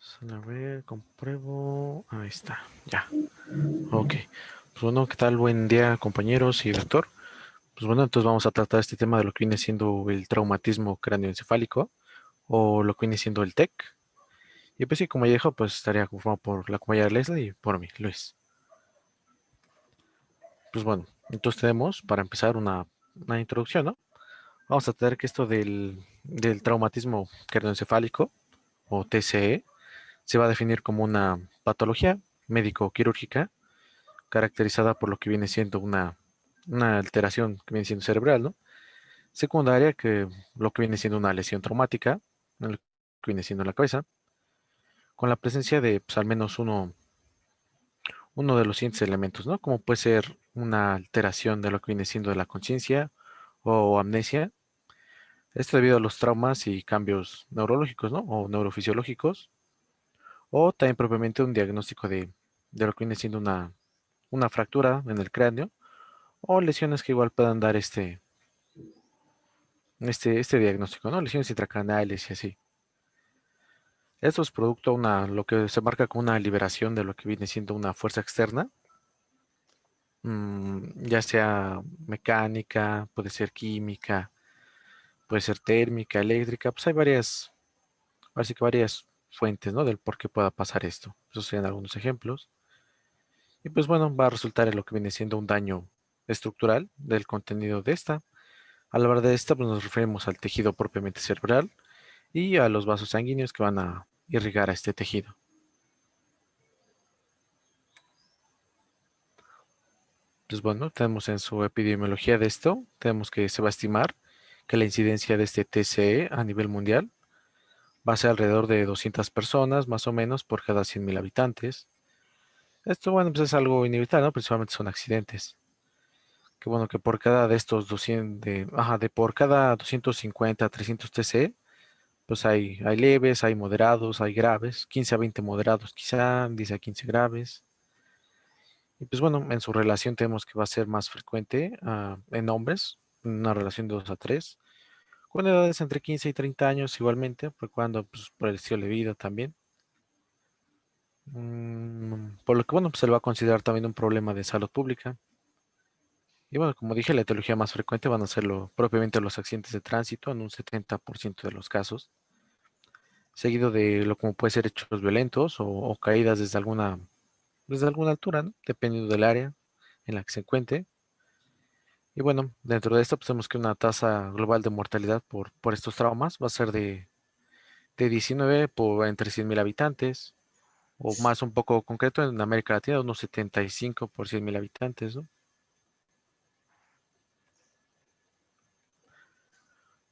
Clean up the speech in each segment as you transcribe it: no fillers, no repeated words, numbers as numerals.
A ver, compruebo. Ahí está, ya. Ok. Pues bueno, ¿qué tal? Buen día, compañeros y doctor. Pues bueno, entonces vamos a tratar este tema de lo que viene siendo el traumatismo cráneoencefálico o lo que viene siendo el TEC. Y pues sí, como ya dijo, pues estaría conformado por la compañera Leslie y por mí, Luis. Pues bueno, entonces tenemos para empezar una introducción, ¿no? Vamos a tener que esto del traumatismo craneoencefálico o TCE se va a definir como una patología médico-quirúrgica caracterizada por lo que viene siendo una alteración que viene siendo cerebral, ¿no? Secundaria, que lo que viene siendo una lesión traumática, lo que viene siendo la cabeza, con la presencia de pues, al menos uno de los siguientes elementos, ¿no? Como puede ser una alteración de lo que viene siendo de la conciencia o amnesia. Esto debido a los traumas y cambios neurológicos, ¿no? O neurofisiológicos, o también propiamente un diagnóstico de lo que viene siendo una fractura en el cráneo o lesiones que igual puedan dar este diagnóstico, ¿no? Lesiones intracraneales y así. Esto es producto de lo que se marca como una liberación de lo que viene siendo una fuerza externa, ya sea mecánica, puede ser química, puede ser térmica, eléctrica, pues hay así que varias fuentes, ¿no? Del por qué pueda pasar esto. Esos serían algunos ejemplos. Y pues bueno, va a resultar en lo que viene siendo un daño estructural del contenido de esta. Al hablar de esta, pues nos referimos al tejido propiamente cerebral y a los vasos sanguíneos que van a irrigar a este tejido. Pues bueno, tenemos en su epidemiología de esto, tenemos que se va a estimar que la incidencia de este TCE a nivel mundial va a ser alrededor de 200 personas más o menos por cada 100.000 habitantes. Esto, bueno, pues es algo inevitable, ¿no? Principalmente son accidentes. Que bueno, que por cada de estos 200, de por cada 250 300 TCE, pues hay leves, hay moderados, hay graves, 15 a 20 moderados quizá, 10 a 15 graves. Y pues bueno, en su relación tenemos que va a ser más frecuente en hombres, una relación de 2 a 3, con edades entre 15 y 30 años igualmente, por cuando, pues por el estilo de vida también. Por lo que bueno, pues se le va a considerar también un problema de salud pública. Y bueno, como dije, la etiología más frecuente van a ser propiamente los accidentes de tránsito en un 70% de los casos, seguido de lo como puede ser hechos violentos o caídas desde alguna altura, ¿no? Dependiendo del área en la que se encuentre. Y bueno, dentro de esto, pues vemos que una tasa global de mortalidad por estos traumas va a ser de 19 por entre 100.000 habitantes, o más un poco concreto en América Latina, unos 75 por 100.000 habitantes, ¿no?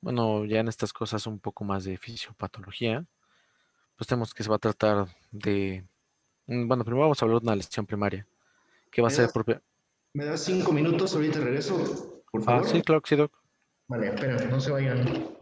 Bueno, ya en estas cosas un poco más de fisiopatología, pues tenemos que se va a tratar bueno, primero vamos a hablar de una lesión primaria, que va a ¿Me ser das, propia. me das 5 minutos? Ahorita regreso, por Sí, favor. claro que sí, Doc. Vale, espera, no se vayan.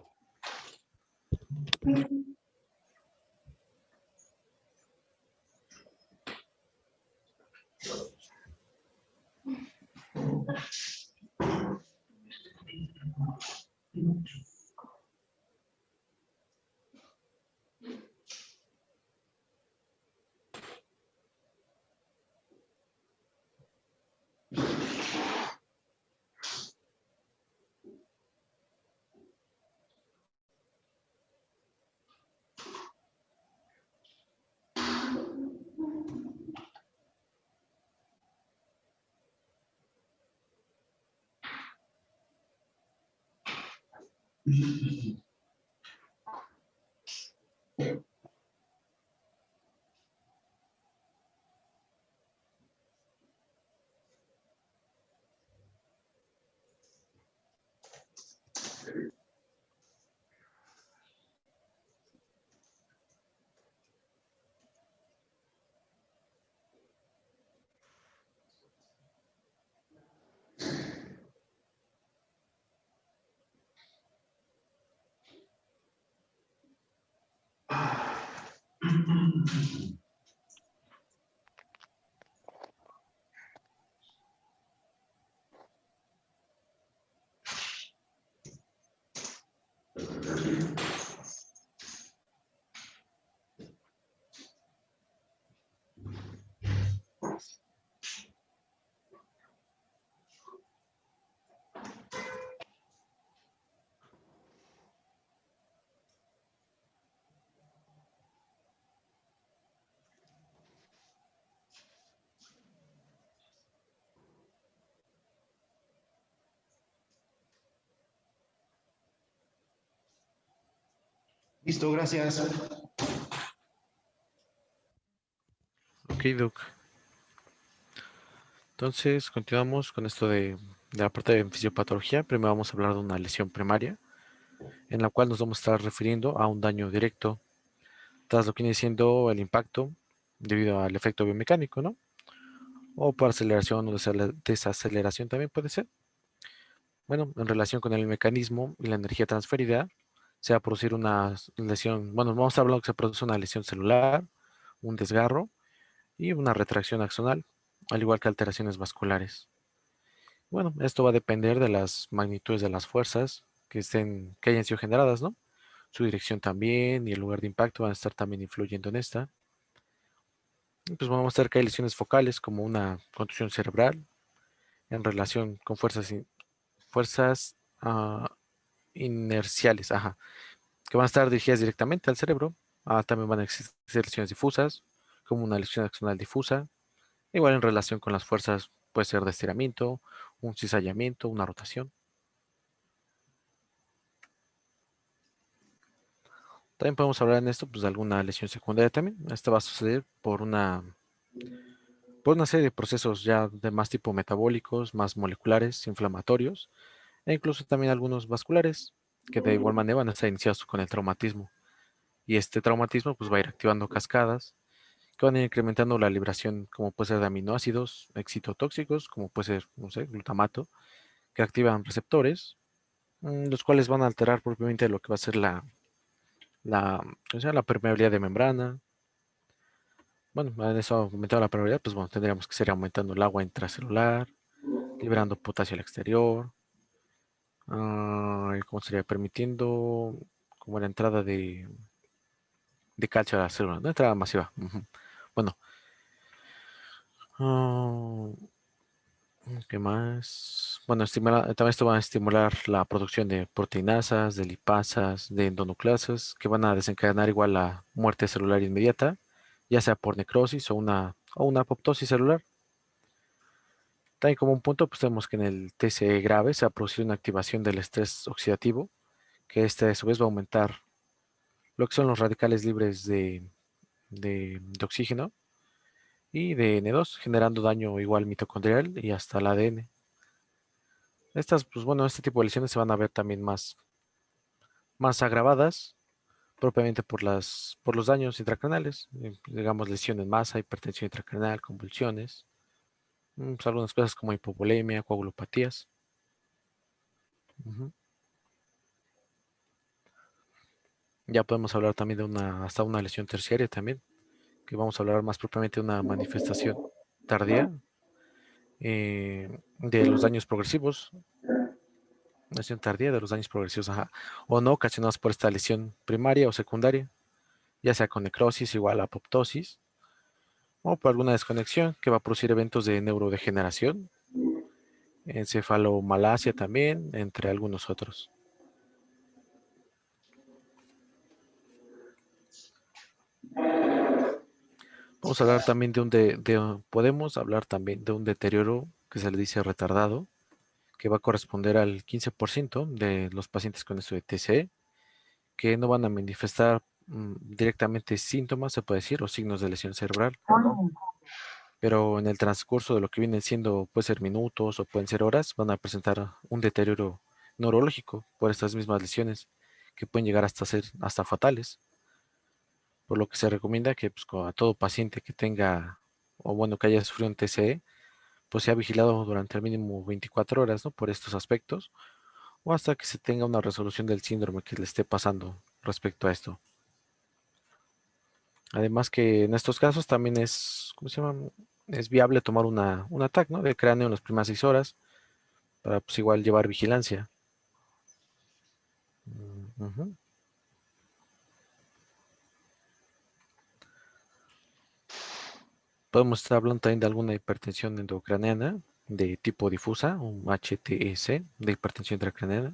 Listo, gracias. Ok, Doc. Entonces, continuamos con esto de la parte de fisiopatología. Primero vamos a hablar de una lesión primaria, en la cual nos vamos a estar refiriendo a un daño directo, tras lo que viene siendo el impacto debido al efecto biomecánico, ¿no? O por aceleración o desaceleración también puede ser. Bueno, en relación con el mecanismo y la energía transferida, se va a producir una lesión, bueno, vamos a hablar que se produce una lesión celular, un desgarro y una retracción axonal, al igual que alteraciones vasculares. Bueno, esto va a depender de las magnitudes de las fuerzas que hayan sido generadas, ¿no? Su dirección también y el lugar de impacto van a estar también influyendo en esta. Y pues vamos a ver que hay lesiones focales como una contusión cerebral en relación con fuerzas inerciales, ajá, que van a estar dirigidas directamente al cerebro. También van a existir lesiones difusas, como una lesión axonal difusa. Igual en relación con las fuerzas puede ser de estiramiento, un cizallamiento, una rotación. También podemos hablar en esto pues, de alguna lesión secundaria también. Esto va a suceder por una serie de procesos ya de más tipo metabólicos, más moleculares, inflamatorios, e incluso también algunos vasculares, que de igual manera van a estar iniciados con el traumatismo. Y este traumatismo pues va a ir activando cascadas que van a ir incrementando la liberación, como puede ser de aminoácidos excitotóxicos, como puede ser, no sé, glutamato, que activan receptores, los cuales van a alterar propiamente lo que va a ser o sea, la permeabilidad de membrana. Bueno, en eso aumentando la permeabilidad, pues bueno, tendríamos que seguir aumentando el agua intracelular, liberando potasio al exterior, y cómo sería permitiendo como la entrada de calcio a la célula, ¿no? Entrada masiva. Bueno, ah, ¿qué más? Bueno, también esto va a estimular la producción de proteinasas, de lipasas, de endonucleasas, que van a desencadenar igual la muerte celular inmediata, ya sea por necrosis o una apoptosis celular. También como un punto, pues tenemos que en el TCE grave se ha producido una activación del estrés oxidativo, que este a su vez va a aumentar lo que son los radicales libres de oxígeno y de N2, generando daño igual mitocondrial y hasta el ADN. Pues bueno, este tipo de lesiones se van a ver también más agravadas, propiamente por los daños intracraneales, digamos lesión en masa, hipertensión intracraneal, convulsiones, pues algunas cosas como hipovolemia, coagulopatías. Ujú. Ya podemos hablar también de hasta una lesión terciaria también, que vamos a hablar más propiamente de una manifestación tardía de los daños progresivos, lesión tardía de los daños progresivos, ajá, o no ocasionados por esta lesión primaria o secundaria, ya sea con necrosis igual a apoptosis, o por alguna desconexión que va a producir eventos de neurodegeneración, encefalomalacia también, entre algunos otros. Vamos a hablar también podemos hablar también de un deterioro que se le dice retardado, que va a corresponder al 15% de los pacientes con esto de TCE, que no van a manifestar directamente síntomas, se puede decir, o signos de lesión cerebral, pero en el transcurso de lo que vienen siendo, puede ser minutos o pueden ser horas, van a presentar un deterioro neurológico por estas mismas lesiones que pueden llegar hasta ser hasta fatales, por lo que se recomienda que pues, a todo paciente que tenga o bueno que haya sufrido un TCE, pues sea vigilado durante al mínimo 24 horas, ¿no? Por estos aspectos o hasta que se tenga una resolución del síndrome que le esté pasando respecto a esto. Además que en estos casos también ¿cómo se llama? Es viable tomar un ataque, ¿no? De cráneo en las primeras 6 horas para pues igual llevar vigilancia. Ujú. Podemos estar hablando también de alguna hipertensión endocraniana de tipo difusa, un HTEC de hipertensión intracraniana,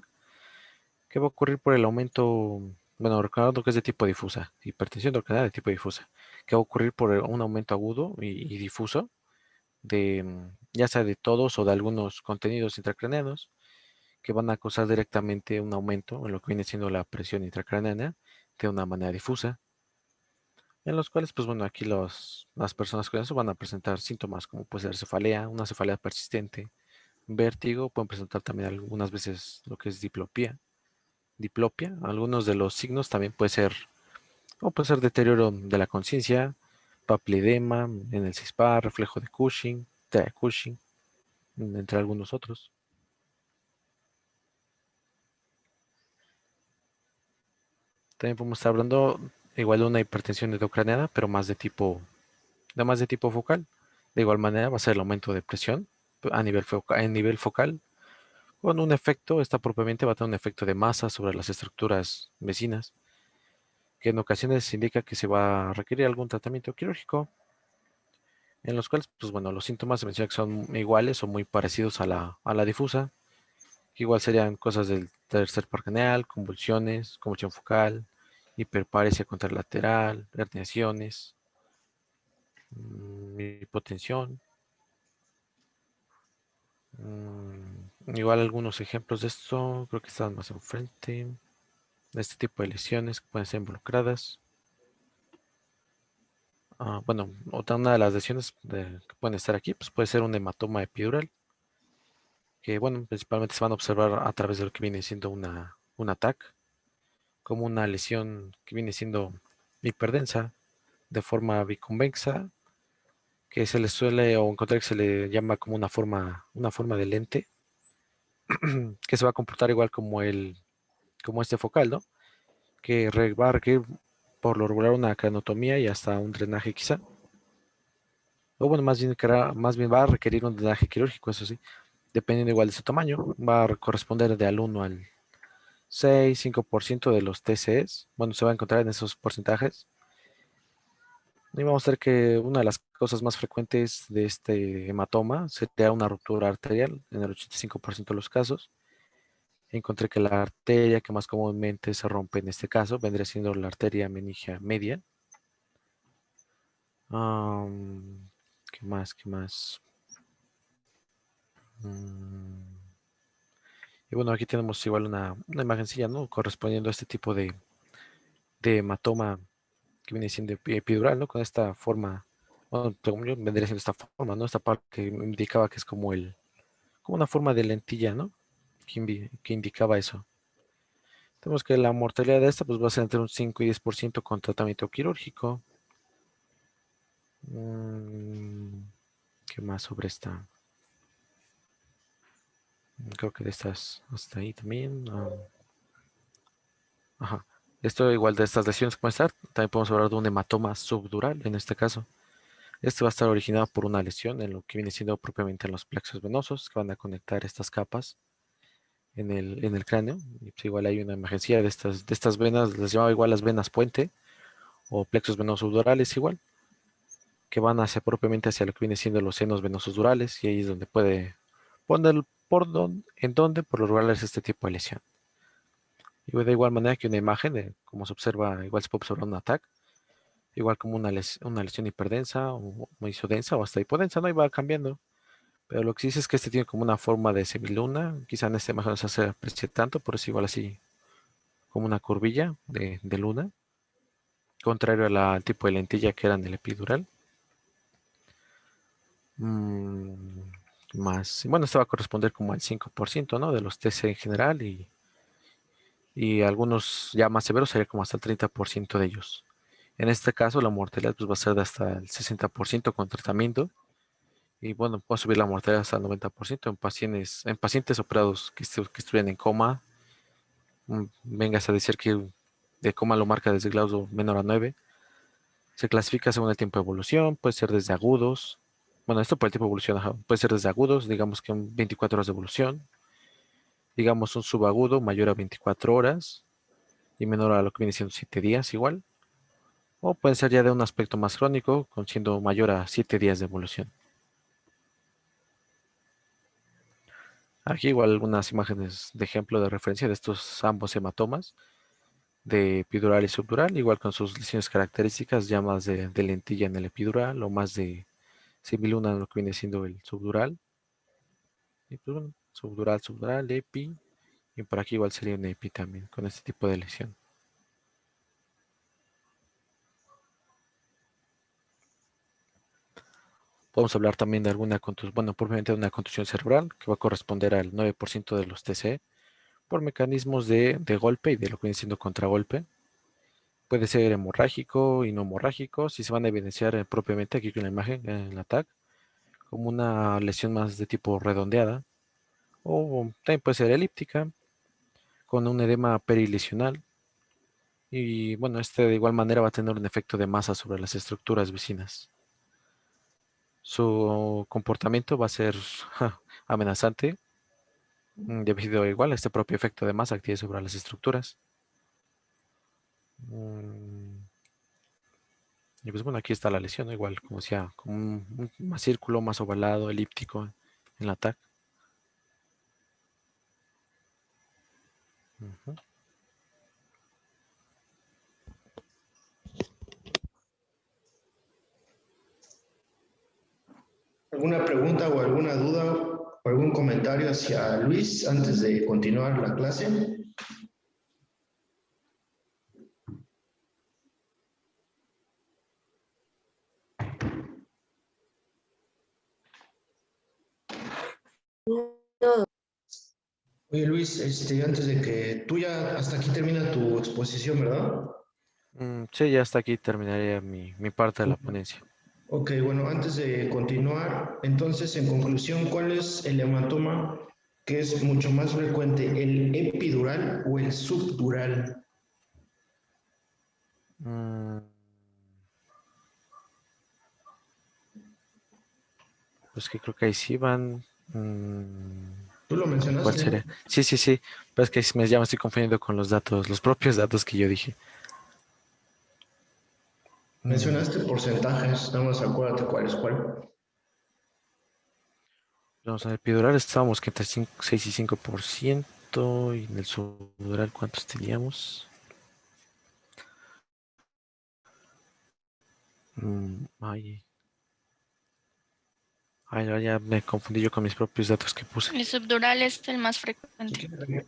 que va a ocurrir por el aumento, bueno, recordando que es de tipo difusa, hipertensión endocraniana de tipo difusa, que va a ocurrir por un aumento agudo y difuso ya sea de todos o de algunos contenidos intracraneanos que van a causar directamente un aumento en lo que viene siendo la presión intracraneana, de una manera difusa, en los cuales, pues bueno, aquí las personas con eso van a presentar síntomas como puede ser cefalea, una cefalea persistente, vértigo, pueden presentar también algunas veces lo que es diplopia. Algunos de los signos también puede ser deterioro de la conciencia, papiledema en el cispa, reflejo de Cushing, TEA de Cushing, entre algunos otros. También podemos estar hablando igual de una hipertensión endocraniana, pero más de tipo focal. De igual manera va a ser el aumento de presión a nivel focal, con un efecto, esta propiamente va a tener un efecto de masa sobre las estructuras vecinas, que en ocasiones indica que se va a requerir algún tratamiento quirúrgico, en los cuales, pues bueno, los síntomas se menciona que son iguales o muy parecidos a la difusa, que igual serían cosas del tercer par craneal, convulsiones, convulsión focal, hiperparesia contralateral, herniaciones, hipotensión. Igual algunos ejemplos de esto, creo que están más enfrente, de este tipo de lesiones que pueden ser involucradas. Bueno, una de las lesiones que pueden estar aquí, pues puede ser un hematoma epidural, que bueno, principalmente se van a observar a través de lo que viene siendo un TAC, como una lesión que viene siendo hiperdensa, de forma biconvexa, que se le suele o encontrar que se le llama como una forma de lente, que se va a comportar igual como este focal, ¿no? Que va a requerir por lo regular una cranotomía y hasta un drenaje quizá. O bueno, más bien va a requerir un drenaje quirúrgico, eso sí, dependiendo igual de su tamaño. Va a corresponder de al 1 al 6-5% de los TCEs. Bueno, se va a encontrar en esos porcentajes. Y vamos a ver que una de las causas más frecuentes de este hematoma sería una ruptura arterial en el 85% de los casos. Encontré que la arteria que más comúnmente se rompe en este caso vendría siendo la arteria meningia media. ¿Qué más? ¿Qué más? Mm, Y bueno, aquí tenemos igual una imagencilla, ¿no? Correspondiendo a este tipo de hematoma que viene siendo epidural, ¿no? Con esta forma, bueno, según yo, vendría siendo esta forma, ¿no? Esta parte que me indicaba que es como una forma de lentilla, ¿no? Que indicaba eso. Tenemos que la mortalidad de esta, pues va a ser entre un 5 y 10% con tratamiento quirúrgico. Mm, ¿Qué más sobre esta? Creo que de estas hasta ahí también. Ajá. Esto igual de estas lesiones que pueden estar, también podemos hablar de un hematoma subdural en este caso. Este va a estar originado por una lesión en lo que viene siendo propiamente en los plexos venosos que van a conectar estas capas en el cráneo. Y pues igual hay una emergencia de estas venas, les llamaba igual las venas puente o plexos venosos subdurales igual, que van hacia propiamente hacia lo que viene siendo los senos venosos durales y ahí es donde puede poner en donde por lo regular es este tipo de lesión. Y de igual manera que una imagen, como se observa, igual se puede observar un ataque, igual como una lesión hiperdensa o muy isodensa o hasta hipodensa, ¿no? Y va cambiando. Pero lo que sí dice es que este tiene como una forma de semiluna, quizá en esta imagen no se aprecia tanto, pero es igual así como una curvilla de luna, contrario al tipo de lentilla que era en el epidural. Mm, Más, bueno, esto va a corresponder como al 5%, ¿no? De los TC en general y algunos ya más severos sería como hasta el 30% de ellos. En este caso, la mortalidad pues, va a ser de hasta el 60% con tratamiento. Y bueno, puede subir la mortalidad hasta el 90% en pacientes operados que estuvieran en coma. Vengas a decir que de coma lo marca desde grado menor a 9. Se clasifica según el tiempo de evolución, puede ser desde agudos. Bueno, esto por el tiempo de evolución, ajá, puede ser desde agudos, digamos que 24 horas de evolución. Digamos un subagudo mayor a 24 horas y menor a lo que viene siendo 7 días igual. O puede ser ya de un aspecto más crónico, con siendo mayor a 7 días de evolución. Aquí igual algunas imágenes de ejemplo de referencia de estos ambos hematomas de epidural y subdural, igual con sus lesiones características, ya más de lentilla en el epidural o más de semiluna en lo que viene siendo el subdural. Y pues bueno, subdural, epi, y por aquí igual sería un epi también con este tipo de lesión. Vamos a hablar también de alguna contusión, bueno, propiamente de una contusión cerebral que va a corresponder al 9% de los TCE por mecanismos de golpe y de lo que viene siendo contragolpe. Puede ser hemorrágico y no hemorrágico, si se van a evidenciar propiamente aquí con la imagen, en la TAC, como una lesión más de tipo redondeada, o también puede ser elíptica, con un edema perilesional, y bueno, este de igual manera va a tener un efecto de masa sobre las estructuras vecinas. Su comportamiento va a ser amenazante, debido igual a este propio efecto de masa que tiene sobre las estructuras. Mm, Y pues bueno, aquí está la lesión, ¿no? Igual, como decía, como un más círculo, más ovalado, elíptico en la TAC. Ujú. ¿Alguna pregunta o alguna duda o algún comentario hacia Luis antes de continuar la clase? Oye Luis, antes de que tú ya hasta aquí termina tu exposición, ¿verdad? Sí, ya hasta aquí terminaría mi parte de la ponencia. Ok, bueno, antes de continuar, entonces, en conclusión, ¿cuál es el hematoma que es mucho más frecuente, el epidural o el subdural? Mm, pues que creo que ahí sí van. Tú lo ¿Cuál mencionaste, sería? Sí, sí, sí. Pero es que ya me estoy confundiendo con los datos, los propios datos que yo dije. Mm, mencionaste porcentajes, nada más acuérdate cuál es cuál. Vamos a ver, epidural estábamos que entre 6 y 5%. Y en el subdural, ¿cuántos teníamos? Ay, ay, ya me confundí yo con mis propios datos que puse. El subdural es el más Si frecuente. quieres,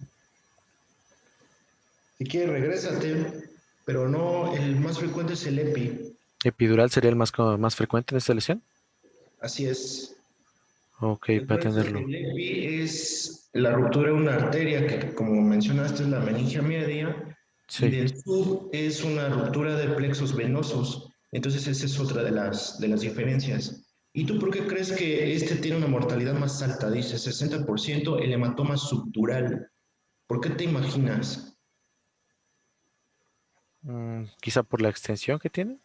si quieres, regrésate, pero no, el más frecuente es el epi, Epidural sería el más frecuente en esta lesión. así es. Ok, para Recuerda que tenerlo. el EPI es la ruptura de una arteria que, como mencionaste, es la meningia media, y Sí. del sub es una ruptura de plexos venosos. Entonces, esa es otra de las diferencias. ¿Y tú por qué crees que este tiene una mortalidad más alta? Dice 60% el hematoma subdural. ¿Por qué te imaginas? Quizá por la extensión que tiene.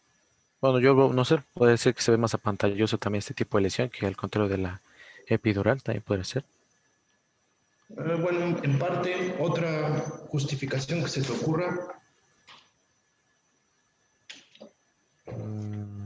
Bueno, yo no sé, puede ser que se ve más apantalloso también este tipo de lesión que al contrario de la epidural, también puede ser. Bueno, en parte, otra justificación que se te ocurra. Mm,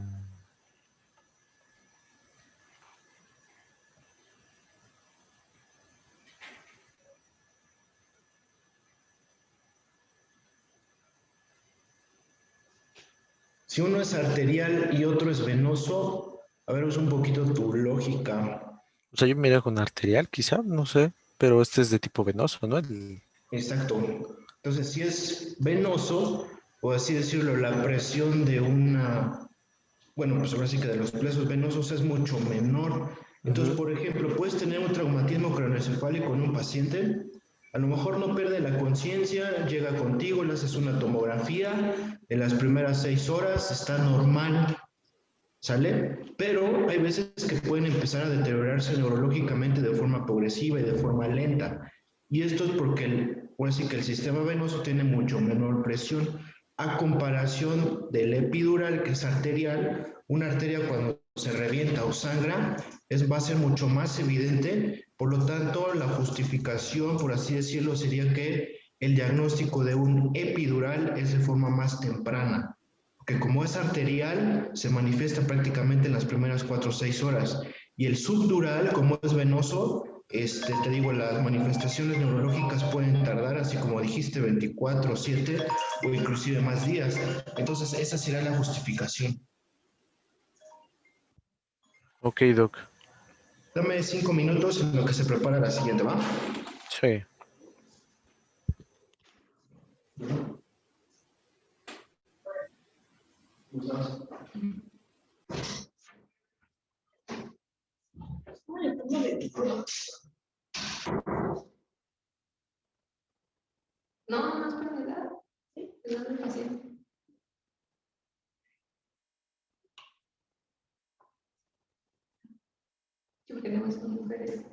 Si uno es arterial y otro es venoso, a ver, usa un poquito tu lógica. o sea, yo me iría con arterial, quizá, no sé, pero este es de tipo venoso, ¿no? Exacto. Entonces, si es venoso, o así decirlo, la presión de una, bueno, pues ahora sí que de los plexos venosos es mucho menor. Entonces, Ujú. por ejemplo, puedes tener un traumatismo craneoencefálico en un paciente, a lo mejor no pierde la conciencia, llega contigo, le haces una tomografía, en las primeras 6 horas está normal, ¿sale? Pero hay veces que pueden empezar a deteriorarse neurológicamente de forma progresiva y de forma lenta. Y esto es porque que el sistema venoso tiene mucho menor presión a comparación del epidural, que es arterial. Una arteria cuando se revienta o sangra va a ser mucho más evidente. Por lo tanto, la justificación, por así decirlo, sería que el diagnóstico de un epidural es de forma más temprana, que como es arterial, se manifiesta prácticamente en las primeras 4 o 6 horas. Y el subdural, como es venoso, te digo, las manifestaciones neurológicas pueden tardar, así como dijiste, 24, 7 o inclusive más días. Entonces, esa será la justificación. Ok, Doc. Dame 5 minutos en lo que se prepara la siguiente, ¿va? Sí. Porque no es con mujeres.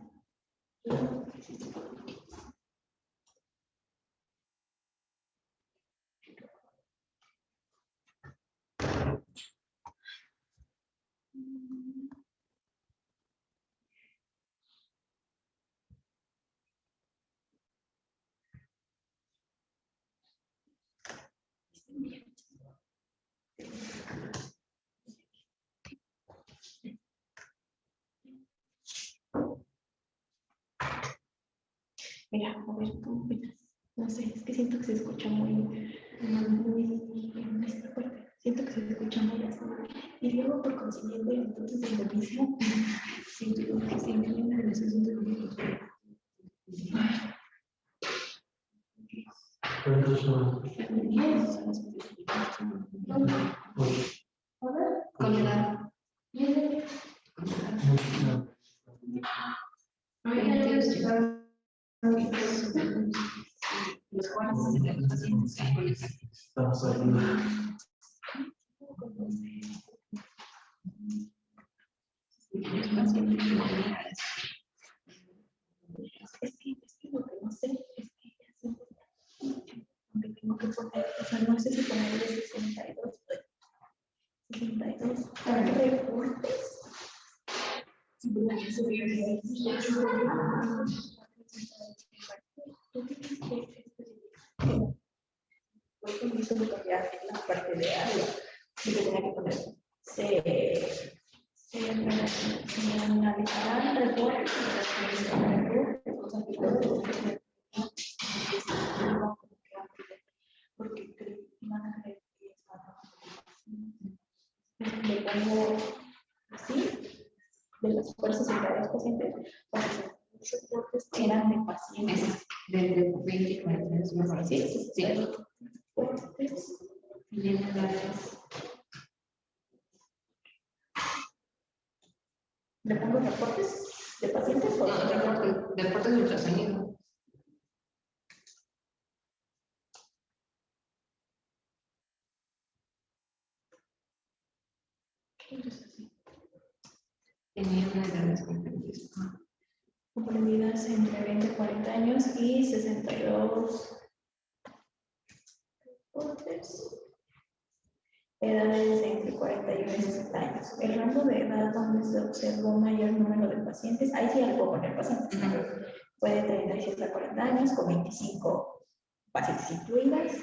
Mira, a ver, ¿cómo opinas? No sé, es que siento que se escucha muy fuerte. Siento que se escucha muy así. Y luego, por consiguiente, entonces, en lo mismo, siento que se inclina en los asuntos jurídicos. ¿Cuántos son? Con la edad. Los cuales de los pacientes que conectan. Estamos hablando. Los pacientes que conectan. Es que lo que no sé es que aunque tengo que poner, o sea, no sé si ponerle 62 reportes. La parte de agua que tenía que poner se analizarán reportes porque van a creer que es le pongo así de las fuerzas y de los pacientes para que los reportes eran de pacientes de entre 20 y 40 años más así sí reportes generales. ¿Le pongo reportes de pacientes o reportes de ultrasonido? Tenía una de las conferencias comprendidas entre 20 y 40 años y 62 reportes. Edades de entre 41 y 60 años. El rango de edad donde se observó mayor número de pacientes, ahí sí algo poner pacientes, fue de 37 a 40 años con 25 pacientes incluidas.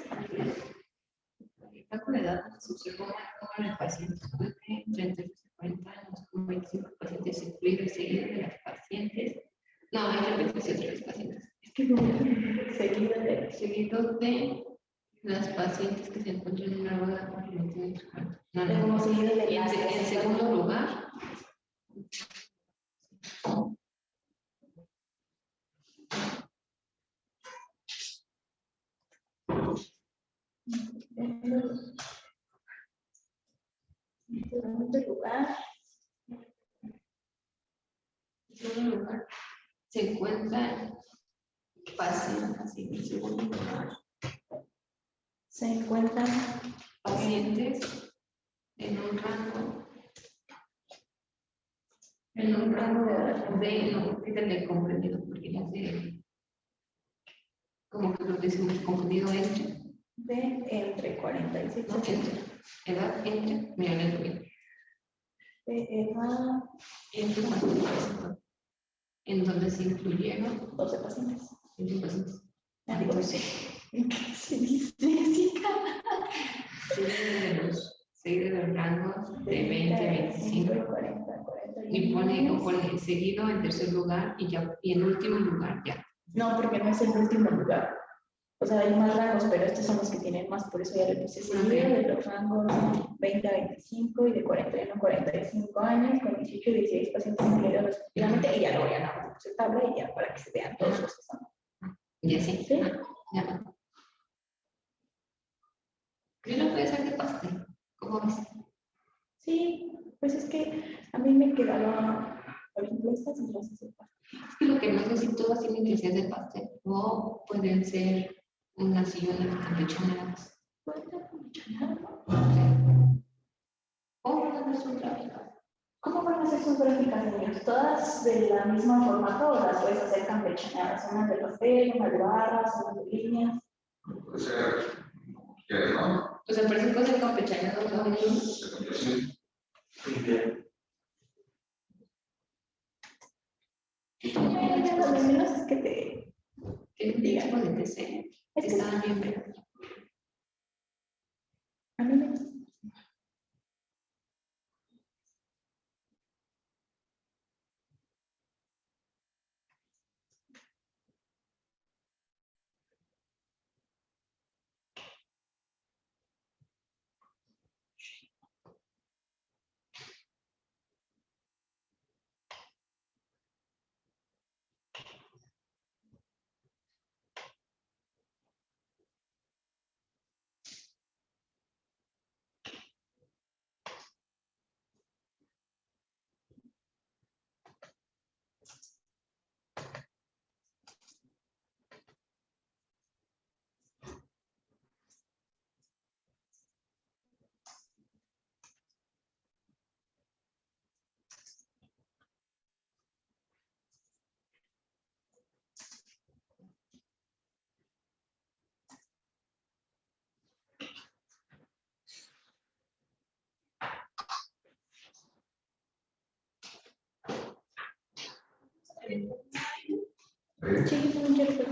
El rango de edad donde se observó mayor número de pacientes fue de 38 a 40 años con 25 pacientes incluidos, seguido de las pacientes. No, hay repetición de los pacientes. Es que no, seguido de las pacientes que se encuentran en una boda complementaria. Como seguido de las en segundo lugar. En segundo lugar se encuentran pacientes en segundo lugar. Se encuentran pacientes en un rango de edad de no, fíjate comprendido, porque ya sé como que lo decimos confundido entre 47 no, edad entre, mira, no bien. De edad entre 45, en donde se incluyeron 12 pacientes. 12 pacientes. Entonces, sí, sigue de los rangos de 20 a 25 40, y pone seguido en tercer lugar y en último lugar ya. No, porque no es el último lugar. O sea, hay más rangos, pero estos son los que tienen más, por eso ya le puse seguido de los rangos 20 a 25 y de 41 a 45 años, con 18 y 16 pacientes incluidos respectivamente, y ya lo voy a dar su tabla y ya para que se vean todos los que son. Y así, ¿sí? Ya. ¿Qué no puede ser de pastel? ¿Cómo ves? Sí, pues es que a mí me quedaba, por ejemplo, estas y las de pastel. Es que lo que no sé si todas tienen que ser de pastel o pueden ser unas y unas campechanas. Pues ¿Cómo van a hacer sus gráficas? ¿Cómo van a hacer sus gráficas, niños? ¿Todas de la misma formato o las puedes hacer campechaneadas? Unas de pastel, unas de barras, unas de líneas. Puede ser, ¿no? O sea, por eso puede ser campechaneado cada uno. Sí. Lo de menos es que te digan con el PC. Es que estaban bien, pero a mí me gusta. Sí, no quiero que-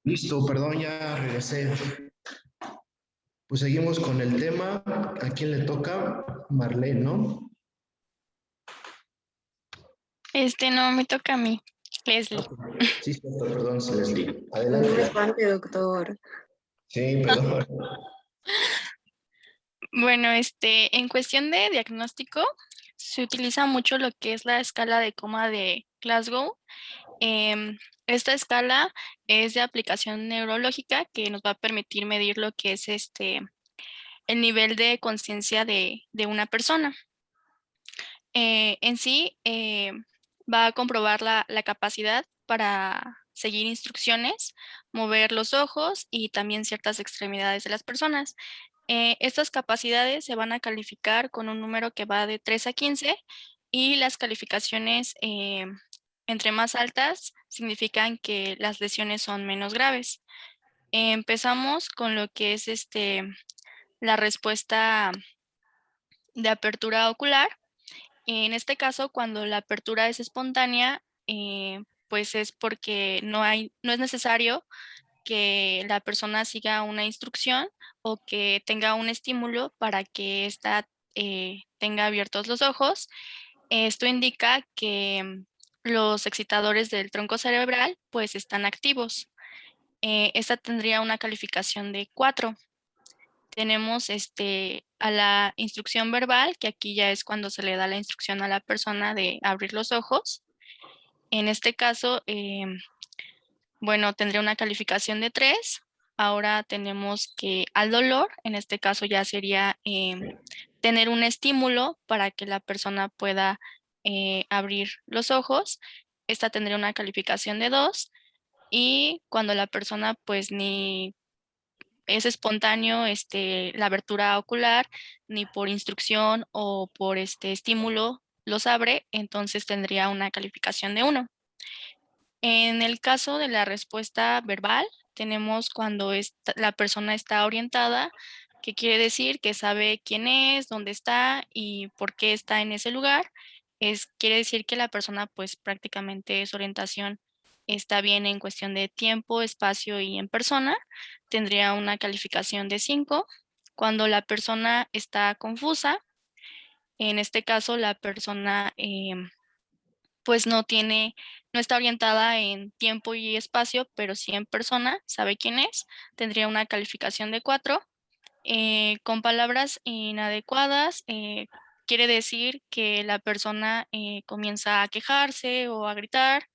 Listo, perdón, ya regresé. Pues seguimos con el tema. ¿A quién le toca? Marlene, ¿no? No me toca a mí, Leslie. Sí, cierto, perdón, Leslie. No me Adelante. espante, doctor. Sí, perdón. Bueno, en cuestión de diagnóstico, se utiliza mucho lo que es la escala de coma de Glasgow. Esta escala es de aplicación neurológica que nos va a permitir medir lo que es el nivel de conciencia de una persona. En sí, va a comprobar la capacidad para seguir instrucciones, mover los ojos y también ciertas extremidades de las personas. Estas capacidades se van a calificar con un número que va de 3 a 15 y las calificaciones entre más altas significan que las lesiones son menos graves. Empezamos con lo que es la respuesta de apertura ocular. En este caso, cuando la apertura es espontánea, pues es porque no es necesario que la persona siga una instrucción o que tenga un estímulo para que ésta tenga abiertos los ojos. Esto indica que los excitadores del tronco cerebral pues están activos. Esta tendría una calificación de 4. Tenemos a la instrucción verbal, que aquí ya es cuando se le da la instrucción a la persona de abrir los ojos. En este caso, bueno, tendría una calificación de 3. Ahora tenemos que al dolor, en este caso ya sería tener un estímulo para que la persona pueda abrir los ojos. Esta tendría una calificación de 2. Y cuando la persona pues ni es espontáneo la abertura ocular, ni por instrucción o por estímulo los abre, entonces tendría una calificación de 1. En el caso de la respuesta verbal, tenemos cuando la persona está orientada, que quiere decir que sabe quién es, dónde está y por qué está en ese lugar. Quiere decir que la persona, pues prácticamente su orientación está bien en cuestión de tiempo, espacio y en persona. Tendría una calificación de 5. Cuando la persona está confusa, en este caso la persona pues no está orientada en tiempo y espacio, pero sí en persona, sabe quién es, tendría una calificación de 4. Con palabras inadecuadas, quiere decir que la persona comienza a quejarse o a gritar.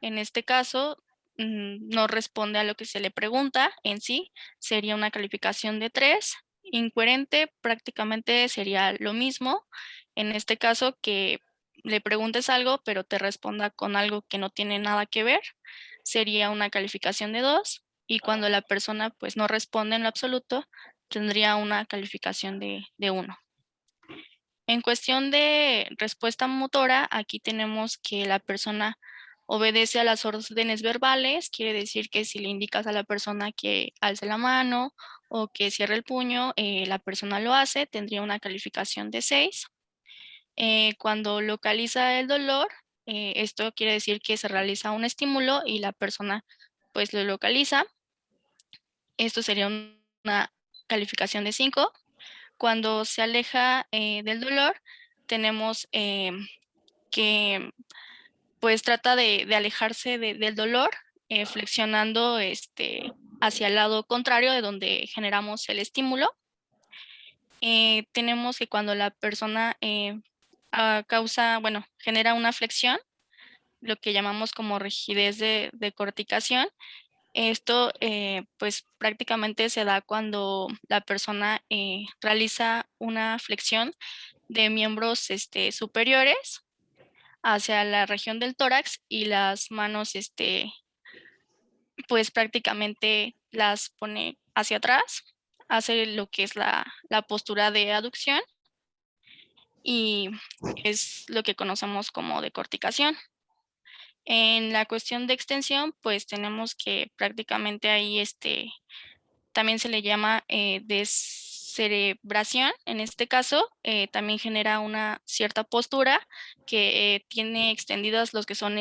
En este caso, no responde a lo que se le pregunta en sí, sería una calificación de 3. Incoherente prácticamente sería lo mismo. En este caso, que le preguntes algo, pero te responda con algo que no tiene nada que ver, sería una calificación de 2. Y cuando la persona pues no responde en lo absoluto, tendría una calificación de 1. En cuestión de respuesta motora, aquí tenemos que la persona obedece a las órdenes verbales, quiere decir que si le indicas a la persona que alce la mano o que cierre el puño, la persona lo hace, tendría una calificación de 6. Cuando localiza el dolor, esto quiere decir que se realiza un estímulo y la persona pues lo localiza. Esto sería una calificación de 5. Cuando se aleja del dolor, tenemos que pues trata de alejarse del dolor, flexionando hacia el lado contrario de donde generamos el estímulo. Tenemos que cuando la persona genera una flexión, lo que llamamos como rigidez de corticación. Esto pues prácticamente se da cuando la persona realiza una flexión de miembros superiores hacia la región del tórax y las manos pues prácticamente las pone hacia atrás, hace lo que es la postura de aducción y es lo que conocemos como decorticación. En la cuestión de extensión, pues tenemos que prácticamente ahí también se le llama descerebración. En este caso, también genera una cierta postura que tiene extendidas los que son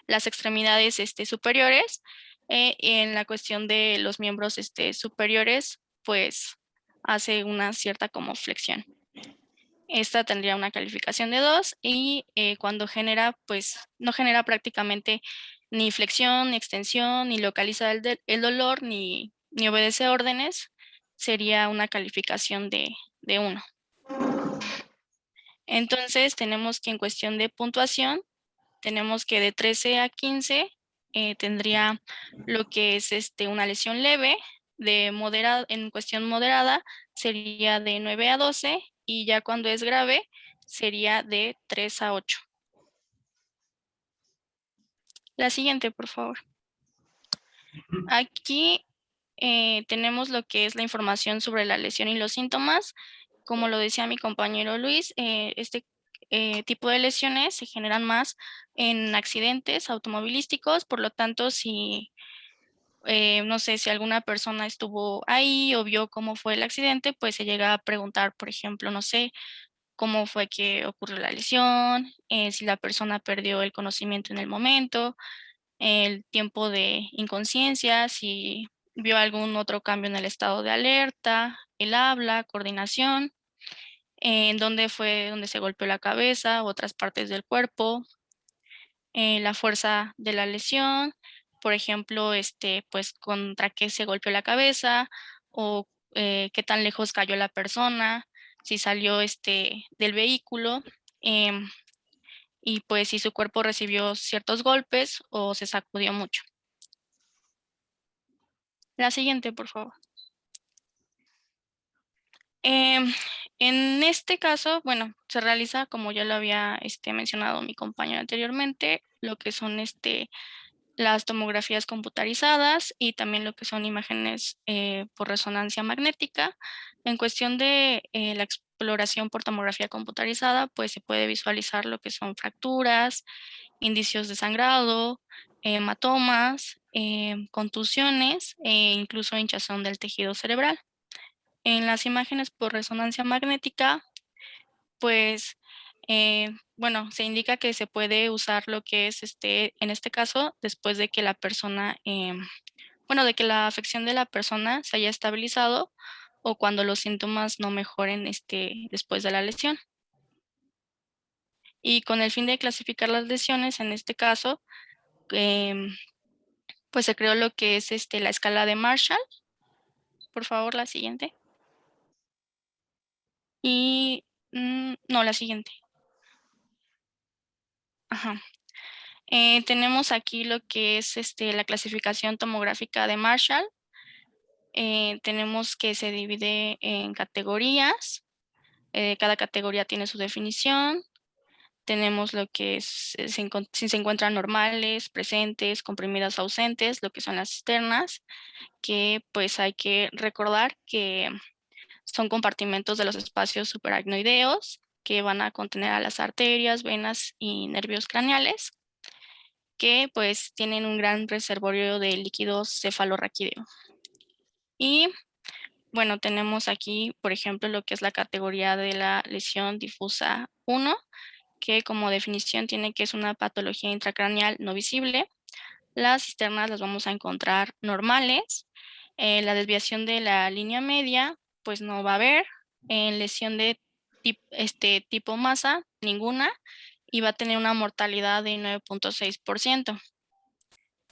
las extremidades superiores. En la cuestión de los miembros superiores, pues hace una cierta como flexión. Esta tendría una calificación de 2 y cuando genera, pues no genera prácticamente ni flexión, ni extensión, ni localiza el dolor, ni obedece órdenes, sería una calificación de 1. Entonces tenemos que en cuestión de puntuación, tenemos que de 13 a 15 tendría lo que es una lesión leve, en cuestión moderada sería de 9 a 12 y ya cuando es grave sería de 3 a 8. La siguiente, por favor. Aquí tenemos lo que es la información sobre la lesión y los síntomas. Como lo decía mi compañero Luis, este tipo de lesiones se generan más en accidentes automovilísticos, por lo tanto, si no sé si alguna persona estuvo ahí o vio cómo fue el accidente, pues se llega a preguntar, por ejemplo, no sé, cómo fue que ocurrió la lesión, si la persona perdió el conocimiento en el momento, el tiempo de inconsciencia, si vio algún otro cambio en el estado de alerta, el habla, coordinación, en dónde fue donde se golpeó la cabeza, otras partes del cuerpo. la fuerza de la lesión, por ejemplo, pues contra qué se golpeó la cabeza o qué tan lejos cayó la persona, si salió del vehículo, em, y pues si su cuerpo recibió ciertos golpes o se sacudió mucho. La siguiente, por favor. En este caso, bueno, se realiza, como ya lo había mencionado mi compañero anteriormente, lo que son las tomografías computarizadas y también lo que son imágenes por resonancia magnética. En cuestión de la exploración por tomografía computarizada, pues se puede visualizar lo que son fracturas, indicios de sangrado, hematomas, contusiones e incluso hinchazón del tejido cerebral. En las imágenes por resonancia magnética, pues, bueno, se indica que se puede usar lo que es, en este caso, después de que la persona, bueno, de que la afección de la persona se haya estabilizado o cuando los síntomas no mejoren, después de la lesión. Y con el fin de clasificar las lesiones, en este caso, pues se creó lo que es, la escala de Marshall. Por favor, la siguiente. Y, no, la siguiente. Ajá. Tenemos aquí lo que es la clasificación tomográfica de Marshall. Tenemos que se divide en categorías. Cada categoría tiene su definición. Tenemos lo que es, si se encuentran normales, presentes, comprimidas, ausentes, lo que son las cisternas, que pues hay que recordar que son compartimentos de los espacios supraracnoideos que van a contener a las arterias, venas y nervios craneales, que pues tienen un gran reservorio de líquido cefalorraquídeo. Y bueno, tenemos aquí, por ejemplo, lo que es la categoría de la lesión difusa 1, que como definición tiene que es una patología intracraneal no visible. Las cisternas las vamos a encontrar normales. La desviación de la línea media, pues no va a haber. En lesión de tipo masa, ninguna. Y va a tener una mortalidad de 9.6%.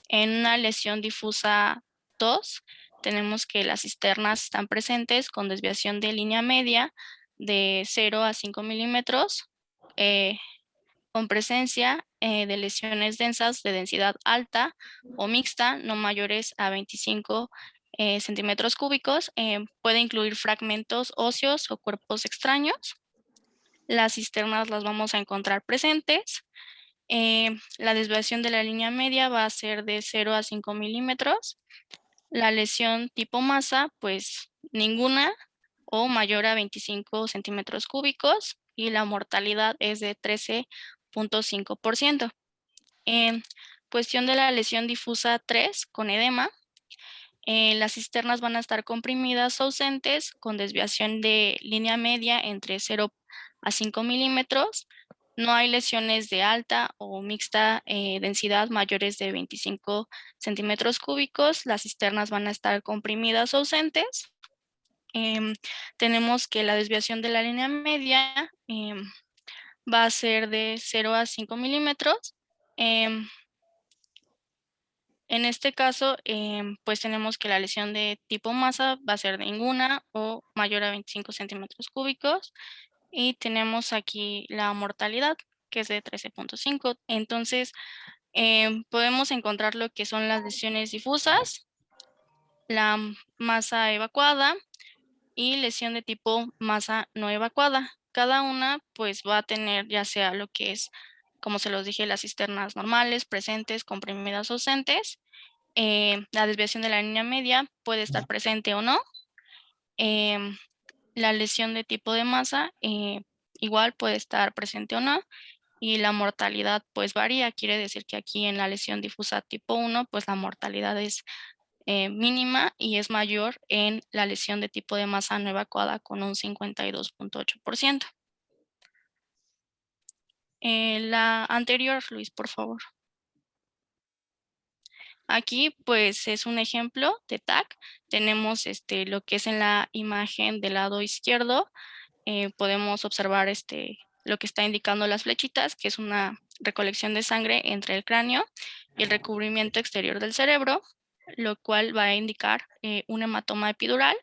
En una lesión difusa 2, tenemos que las cisternas están presentes con desviación de línea media de 0 a 5 milímetros, con presencia de lesiones densas de densidad alta o mixta, no mayores a 25 centímetros cúbicos. Puede incluir fragmentos óseos o cuerpos extraños. Las cisternas las vamos a encontrar presentes. La desviación de la línea media va a ser de 0 a 5 milímetros. La lesión tipo masa, pues ninguna o mayor a 25 centímetros cúbicos y la mortalidad es de 13.5%. En cuestión de la lesión difusa 3 con edema, las cisternas van a estar comprimidas o ausentes con desviación de línea media entre 0 a 5 milímetros. No hay lesiones de alta o mixta densidad mayores de 25 centímetros cúbicos. Las cisternas van a estar comprimidas o ausentes. Tenemos que la desviación de la línea media va a ser de 0 a 5 milímetros. En este caso, pues tenemos que la lesión de tipo masa va a ser de ninguna o mayor a 25 centímetros cúbicos. Y tenemos aquí la mortalidad, que es de 13.5. Entonces, podemos encontrar lo que son las lesiones difusas, la masa evacuada y lesión de tipo masa no evacuada. Cada una pues va a tener ya sea lo que es, como se los dije, las cisternas normales, presentes, comprimidas, ausentes. La desviación de la línea media puede estar presente o no. La lesión de tipo de masa igual puede estar presente o no. Y la mortalidad pues varía, quiere decir que aquí en la lesión difusa tipo 1 pues la mortalidad es mínima y es mayor en la lesión de tipo de masa no evacuada con un 52.8%. La anterior, Luis, por favor. Aquí pues es un ejemplo de TAC. Tenemos lo que es en la imagen del lado izquierdo. Podemos observar lo que está indicando las flechitas, que es una recolección de sangre entre el cráneo y el recubrimiento exterior del cerebro, lo cual va a indicar un hematoma epidural,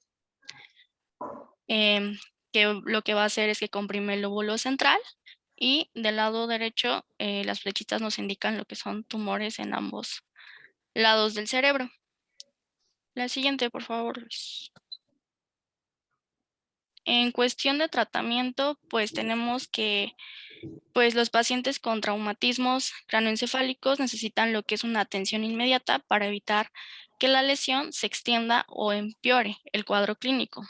que lo que va a hacer es que comprime el lóbulo central, y del lado derecho las flechitas nos indican lo que son tumores en ambos lados del cerebro. La siguiente, por favor, Luis. En cuestión de tratamiento, pues tenemos que pues los pacientes con traumatismos cráneoencefálicos necesitan lo que es una atención inmediata para evitar que la lesión se extienda o empeore el cuadro clínico.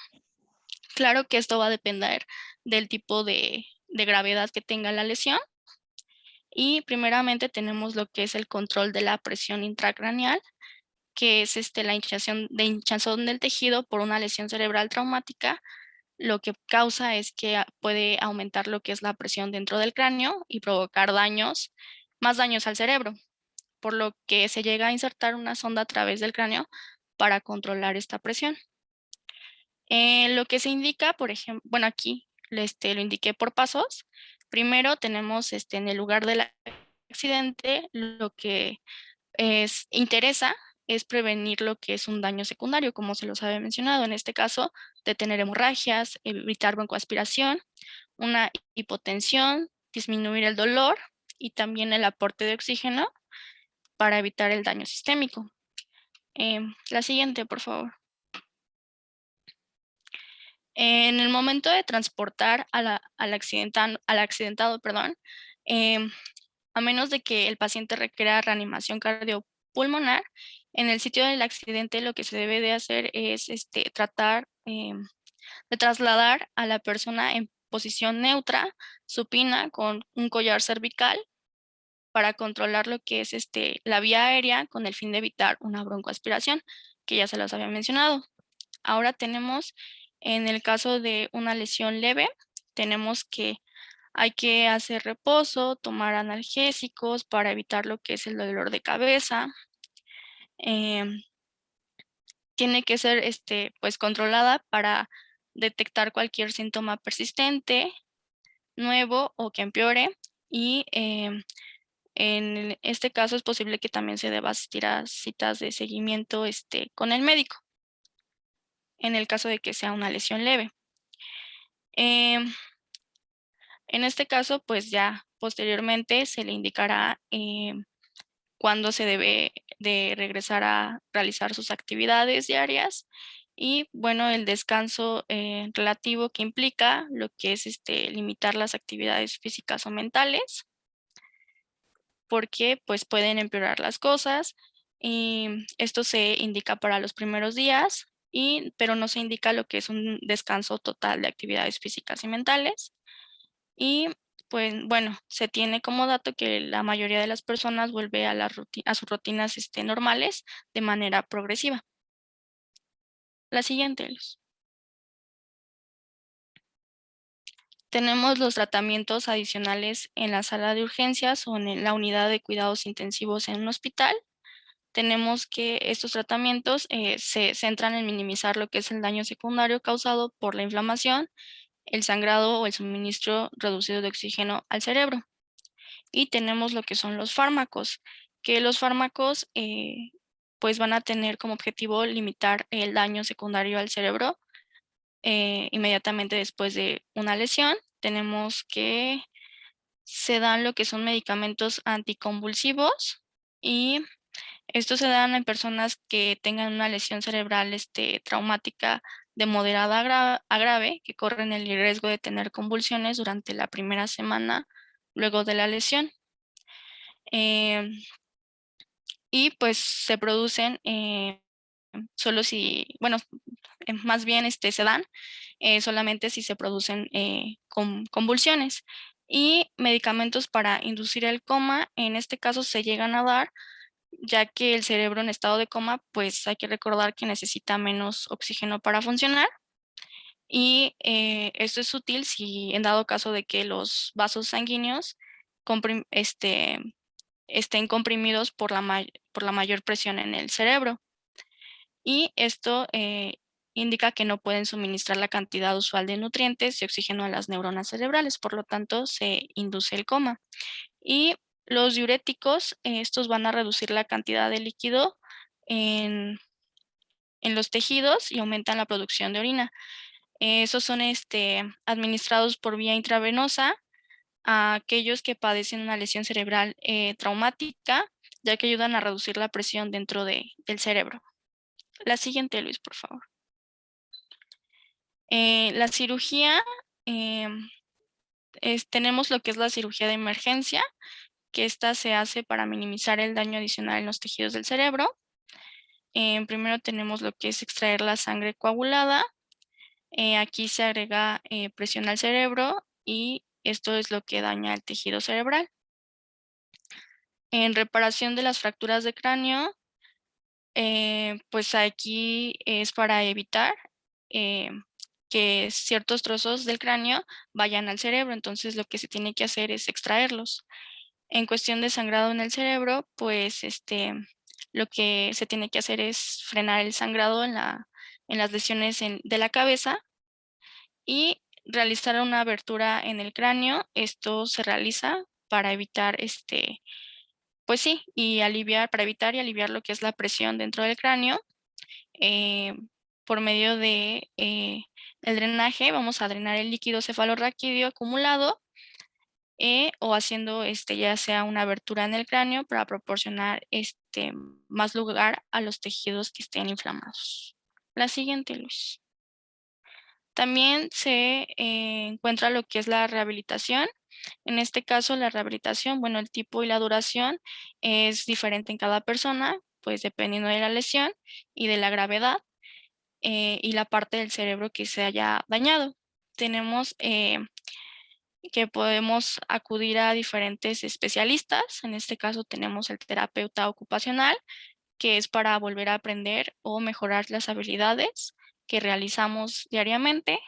Claro que esto va a depender del tipo de gravedad que tenga la lesión. Y primeramente tenemos lo que es el control de la presión intracraneal, que es la hinchazón del tejido por una lesión cerebral traumática. Lo que causa es que puede aumentar lo que es la presión dentro del cráneo y provocar más daños al cerebro, por lo que se llega a insertar una sonda a través del cráneo para controlar esta presión. Lo que se indica, por ejemplo, bueno, aquí lo indiqué por pasos. Primero tenemos en el lugar del accidente, lo que interesa es prevenir lo que es un daño secundario, como se los había mencionado. En este caso, detener hemorragias, evitar broncoaspiración, una hipotensión, disminuir el dolor y también el aporte de oxígeno para evitar el daño sistémico. La siguiente, por favor. En el momento de transportar al accidentado, perdón, a menos de que el paciente requiera reanimación cardiopulmonar, en el sitio del accidente lo que se debe de hacer es tratar de trasladar a la persona en posición neutra, supina, con un collar cervical para controlar lo que es la vía aérea con el fin de evitar una broncoaspiración, que ya se los había mencionado. Ahora tenemos, en el caso de una lesión leve, tenemos que hay que hacer reposo, tomar analgésicos para evitar lo que es el dolor de cabeza. Tiene que ser pues controlada para detectar cualquier síntoma persistente, nuevo o que empeore. Y en este caso es posible que también se deba asistir a citas de seguimiento con el médico, en el caso de que sea una lesión leve. En este caso, pues ya posteriormente se le indicará cuándo se debe de regresar a realizar sus actividades diarias, y bueno, el descanso relativo que implica lo que es limitar las actividades físicas o mentales, porque pues pueden empeorar las cosas, y esto se indica para los primeros días, pero no se indica lo que es un descanso total de actividades físicas y mentales. Y pues bueno, se tiene como dato que la mayoría de las personas vuelve a sus rutinas normales de manera progresiva. La siguiente, Luz. Tenemos los tratamientos adicionales en la sala de urgencias o en la unidad de cuidados intensivos en un hospital. Tenemos que estos tratamientos se centran en minimizar lo que es el daño secundario causado por la inflamación, el sangrado o el suministro reducido de oxígeno al cerebro. Y tenemos lo que son los fármacos, que los fármacos pues van a tener como objetivo limitar el daño secundario al cerebro inmediatamente después de una lesión. Tenemos que se dan lo que son medicamentos anticonvulsivos, y estos se dan en personas que tengan una lesión cerebral traumática de moderada a grave, que corren el riesgo de tener convulsiones durante la primera semana luego de la lesión. Y pues se producen solo si, bueno, más bien se dan solamente si se producen convulsiones. Y medicamentos para inducir el coma, en este caso se llegan a dar, ya que el cerebro en estado de coma, pues hay que recordar que necesita menos oxígeno para funcionar. Y esto es útil si en dado caso de que los vasos sanguíneos estén comprimidos por la mayor presión en el cerebro. Y esto indica que no pueden suministrar la cantidad usual de nutrientes y oxígeno a las neuronas cerebrales, por lo tanto se induce el coma. Y Los diuréticos, estos van a reducir la cantidad de líquido en los tejidos y aumentan la producción de orina. Esos son administrados por vía intravenosa a aquellos que padecen una lesión cerebral traumática, ya que ayudan a reducir la presión dentro del cerebro. La siguiente, Luis, por favor. La cirugía, tenemos lo que es la cirugía de emergencia, que esta se hace para minimizar el daño adicional en los tejidos del cerebro. Primero tenemos lo que es extraer la sangre coagulada. Aquí se agrega presión al cerebro y esto es lo que daña el tejido cerebral. En reparación de las fracturas de cráneo, pues aquí es para evitar que ciertos trozos del cráneo vayan al cerebro, entonces lo que se tiene que hacer es extraerlos. En cuestión de sangrado en el cerebro, pues lo que se tiene que hacer es frenar el sangrado en las lesiones de la cabeza y realizar una abertura en el cráneo. Esto se realiza para evitar pues sí, para evitar y aliviar lo que es la presión dentro del cráneo. Por medio de el drenaje, vamos a drenar el líquido cefalorraquídeo acumulado o haciendo ya sea una abertura en el cráneo para proporcionar más lugar a los tejidos que estén inflamados. La siguiente, Luis. También se encuentra lo que es la rehabilitación. En este caso, la rehabilitación, bueno, el tipo y la duración es diferente en cada persona, pues dependiendo de la lesión y de la gravedad y la parte del cerebro que se haya dañado. Tenemos que podemos acudir a diferentes especialistas. En este caso tenemos el terapeuta ocupacional, que es para volver a aprender o mejorar las habilidades que realizamos diariamente.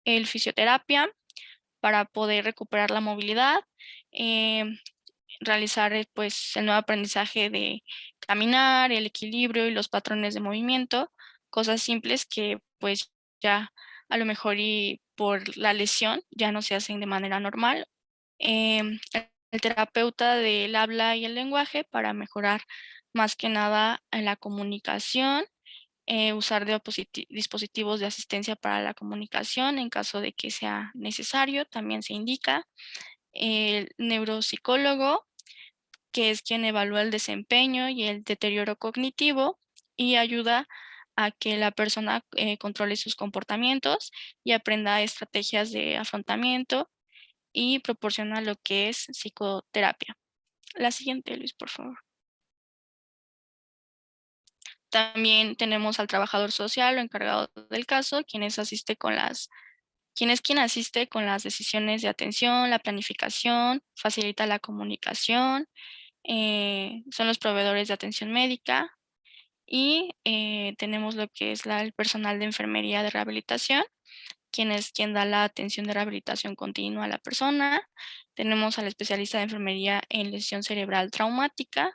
El fisioterapia, para poder recuperar la movilidad, realizar pues el nuevo aprendizaje de caminar, el equilibrio y los patrones de movimiento, cosas simples que pues ya a lo mejor y por la lesión ya no se hacen de manera normal. El terapeuta del habla y el lenguaje para mejorar más que nada en la comunicación, usar dispositivos de asistencia para la comunicación en caso de que sea necesario, también se indica. El neuropsicólogo, que es quien evalúa el desempeño y el deterioro cognitivo y ayuda a que la persona controle sus comportamientos y aprenda estrategias de afrontamiento y proporciona lo que es psicoterapia. La siguiente, Luis, por favor. También tenemos al trabajador social o encargado del caso, quien asiste con las decisiones de atención, la planificación, facilita la comunicación, son los proveedores de atención médica y tenemos lo que es el personal de enfermería de rehabilitación, quien da la atención de rehabilitación continua a la persona. Tenemos al especialista de enfermería en lesión cerebral traumática,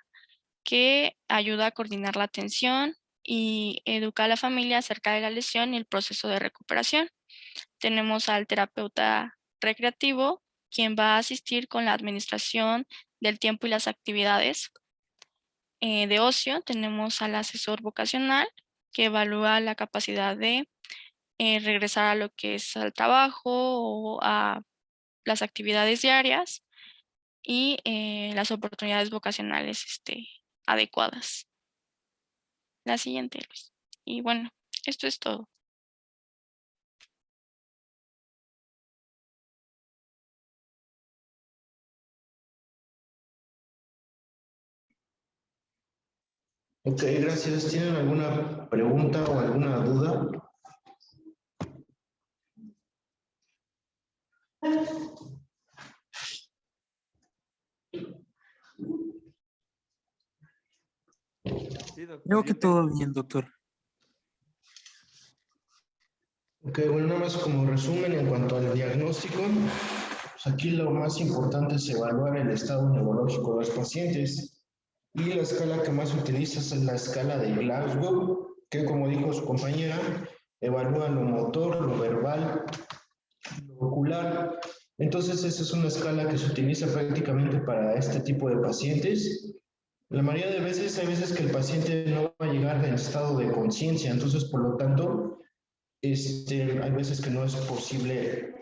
que ayuda a coordinar la atención y educa a la familia acerca de la lesión y el proceso de recuperación. Tenemos al terapeuta recreativo, quien va a asistir con la administración del tiempo y las actividades de ocio. Tenemos al asesor vocacional, que evalúa la capacidad de regresar a lo que es al trabajo o a las actividades diarias y las oportunidades vocacionales adecuadas. La siguiente, Luis. Y bueno, esto es todo. Ok, gracias. ¿Tienen alguna pregunta o alguna duda? Sí, doctor, Creo que yo tengo. todo bien, doctor. Ok, bueno, nada más como resumen en cuanto al diagnóstico, pues aquí lo más importante es evaluar el estado neurológico de los pacientes y la escala que más se utiliza es la escala de Glasgow, que como dijo su compañera, evalúa lo motor, lo verbal, lo ocular Entonces, esa es una escala que se utiliza prácticamente para este tipo de pacientes. La mayoría de veces, hay veces que el paciente no va a llegar en estado de conciencia, entonces, por lo tanto, hay veces que no es posible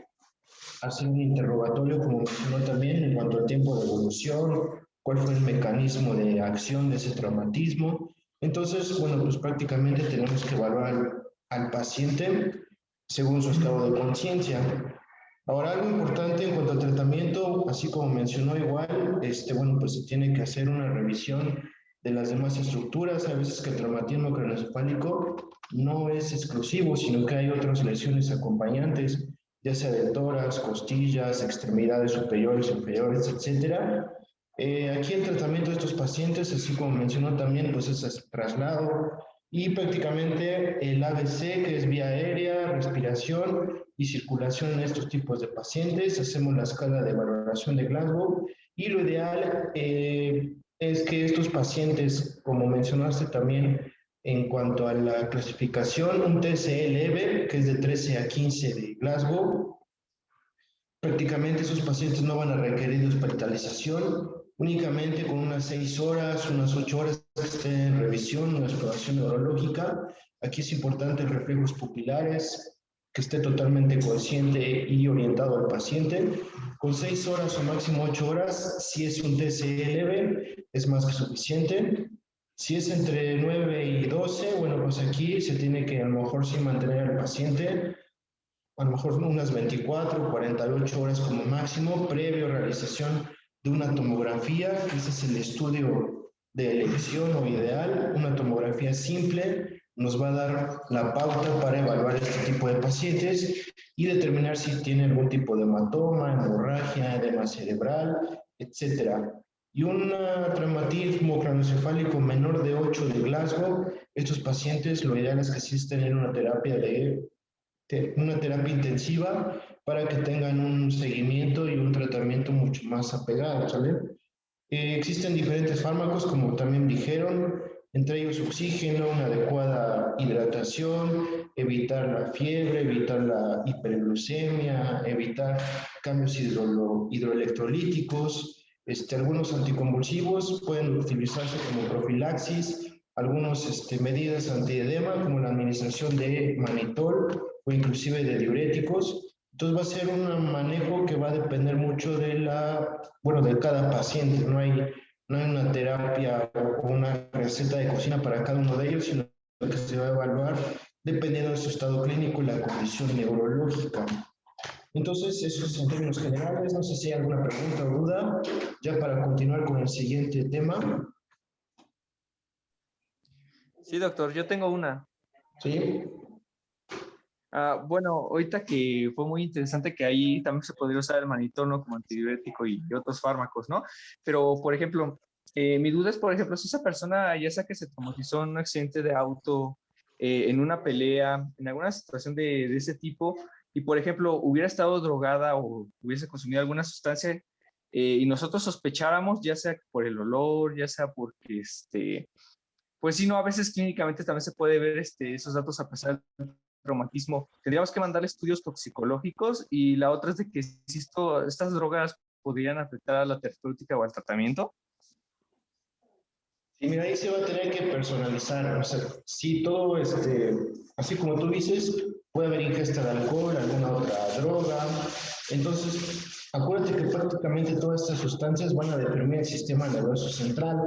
hacer un interrogatorio, como mencionó también, en cuanto al tiempo de evolución, cuál fue el mecanismo de acción de ese traumatismo. Entonces, bueno, pues prácticamente tenemos que evaluar al paciente según su estado de conciencia. Ahora, algo importante en cuanto al tratamiento, así como mencionó igual, bueno, pues se tiene que hacer una revisión de las demás estructuras. A veces que el traumatismo craneoencefálico no es exclusivo, sino que hay otras lesiones acompañantes, ya sea de tórax, costillas, extremidades superiores, inferiores, etcétera. Aquí el tratamiento de estos pacientes, así como mencionó también, pues es el traslado y prácticamente el ABC, que es vía aérea, respiración y circulación en estos tipos de pacientes. Hacemos la escala de valoración de Glasgow y lo ideal es que estos pacientes, como mencionaste también, en cuanto a la clasificación, un TSE leve, que es de 13 a 15 de Glasgow, prácticamente esos pacientes no van a requerir hospitalización, únicamente con unas 6 horas, unas 8 horas que estén en revisión, una exploración neurológica. Aquí es importante reflejos pupilares, que esté totalmente consciente y orientado al paciente. Con 6 horas o máximo 8 horas, si es un TCE leve, es más que suficiente. Si es entre 9 y 12, bueno, pues aquí se tiene que a lo mejor sí mantener al paciente a lo mejor unas 24 o 48 horas como máximo, previo a realización de una tomografía, que ese es el estudio de elección o ideal. Una tomografía simple nos va a dar la pauta para evaluar este tipo de pacientes y determinar si tiene algún tipo de hematoma, hemorragia, edema cerebral, etcétera. Y un traumatismo craneoencefálico menor de 8 de Glasgow, estos pacientes lo ideal es que sí estén en una terapia intensiva para que tengan un seguimiento y un tratamiento mucho más apegado, ¿sale? Existen diferentes fármacos, como también dijeron, entre ellos oxígeno, una adecuada hidratación, evitar la fiebre, evitar la hiperglucemia, evitar cambios hidroelectrolíticos. Algunos anticonvulsivos pueden utilizarse como profilaxis, algunas medidas antiedema, como la administración de manitol o inclusive de diuréticos. Entonces va a ser un manejo que va a depender mucho bueno, de cada paciente. No hay una terapia o una receta de cocina para cada uno de ellos, sino que se va a evaluar dependiendo de su estado clínico y la condición neurológica. Entonces, eso es en términos generales. No sé si hay alguna pregunta o duda, ya para continuar con el siguiente tema. Sí, doctor, yo tengo una. ¿Sí? Bueno, ahorita que fue muy interesante que ahí también se podría usar el manitol como antidiurético y otros fármacos, ¿no? Pero, por ejemplo, mi duda es, por ejemplo, si esa persona ya sea que se traumatizó en un accidente de auto, en una pelea, en alguna situación de ese tipo, y por ejemplo, hubiera estado drogada o hubiese consumido alguna sustancia, y nosotros sospecháramos, ya sea por el olor, ya sea porque, pues sí, no, a veces clínicamente también se puede ver esos datos a pesar del traumatismo. Tendríamos que mandar estudios toxicológicos y la otra es de que si estas drogas podrían afectar a la terapéutica o al tratamiento. Y mira, ahí se va a tener que personalizar. O sea, si todo, así como tú dices, puede haber ingesta de alcohol, alguna otra droga. Entonces, acuérdate que prácticamente todas estas sustancias van a deprimir el sistema nervioso central.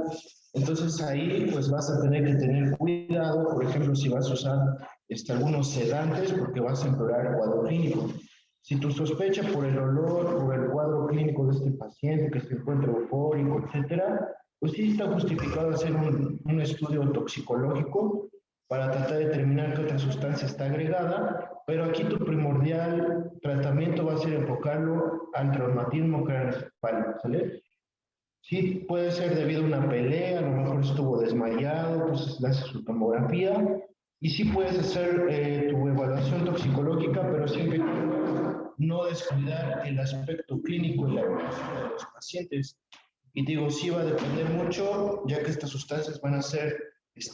Entonces ahí pues vas a tener que tener cuidado, por ejemplo, si vas a usar algunos sedantes porque vas a empeorar el cuadro clínico. Si tu sospecha por el olor, por el cuadro clínico de este paciente que se encuentra eufórico, etcétera, pues sí está justificado hacer un estudio toxicológico para tratar de determinar qué otra sustancia está agregada, pero aquí tu primordial tratamiento va a ser enfocarlo al traumatismo craneoencefálico, ¿sale? Sí, puede ser debido a una pelea, a lo mejor estuvo desmayado, entonces le haces su tomografía y sí puedes hacer tu evaluación toxicológica, pero siempre no descuidar el aspecto clínico y la evolución de los pacientes. Y digo, sí va a depender mucho, ya que estas sustancias van a ser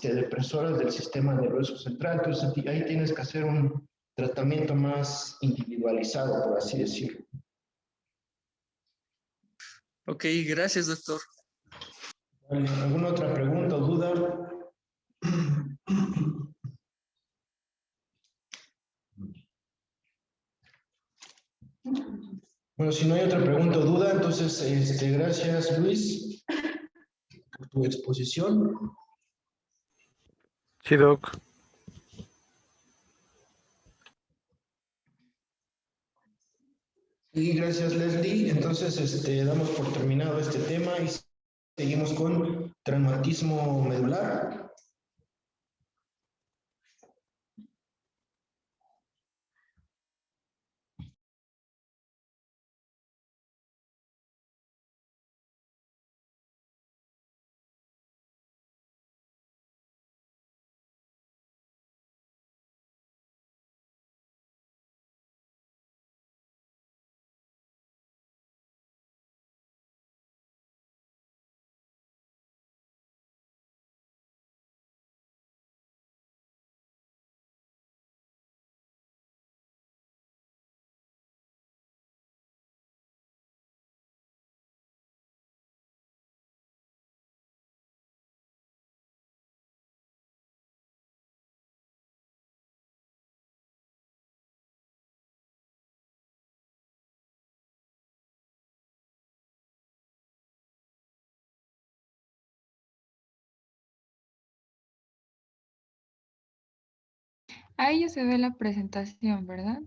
depresoras del sistema nervioso central, entonces ahí tienes que hacer un tratamiento más individualizado, por así decirlo. Ok, gracias, doctor. Vale, ¿alguna otra pregunta o duda? Bueno, si no hay otra pregunta o duda, entonces, gracias Luis por tu exposición. Sí, Doc. Y gracias Leslie. Entonces, damos por terminado este tema y seguimos con traumatismo medular. Ahí ya se ve la presentación, ¿verdad?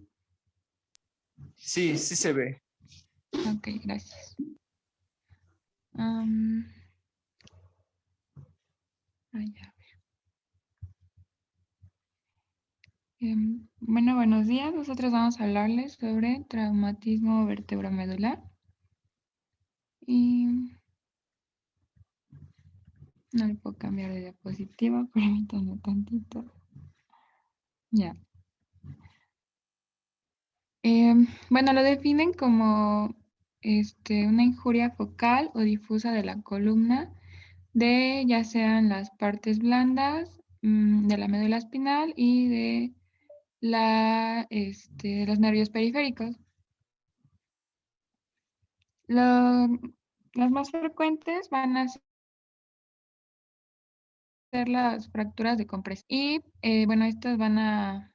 Sí, sí se ve. Ok, gracias. Am, ya. Bueno, buenos días. Nosotros vamos a hablarles sobre traumatismo vertebromedular. Y no le puedo cambiar de diapositiva, permítanme tantito. Ya. Bueno, lo definen como una injuria focal o difusa de la columna de ya sean las partes blandas de la médula espinal y de los nervios periféricos. Las más frecuentes van a ser las fracturas de compresión y bueno, estas van a